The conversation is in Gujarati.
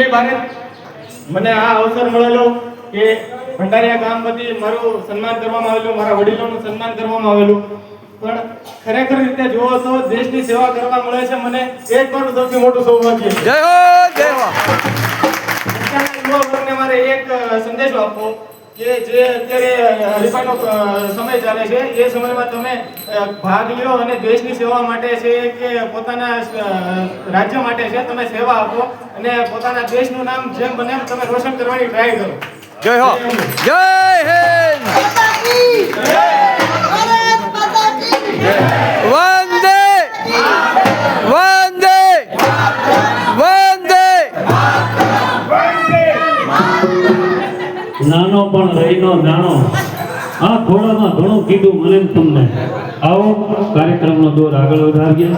જય ભારત. મને આ અવસર મળેલો કે ભંડારીયા ગામ વતી મારું સન્માન કરવામાં આવેલું, મારા વડીલોનું સન્માન કરવામાં આવેલું. પણ ખરેખર રીતે જોવો તો દેશની સેવા કરવા મળે છે મને એ જ મારું સૌથી મોટું સૌભાગ્ય. જય હો જય હો. યુવા વર્ગને મારે એક સંદેશો આપવો કે જે અત્યારે હરીફાઈનો સમય ચાલે છે એ સમયમાં તમે ભાગ લ્યો અને દેશની સેવા માટે છે કે પોતાના રાજ્ય માટે છે તમે સેવા આપો અને પોતાના દેશનું નામ જેમ બને એમ તમે રોશન કરવાની ટ્રાય કરો. જય હો જય હિન્દ. વંદે વંદે વંદે. નાનો પણ રહીનો જાણો, આ થોડામાં ઘણું કીધું મને ને તમને. આવો કાર્યક્રમનો દોર આગળ વધારીએ.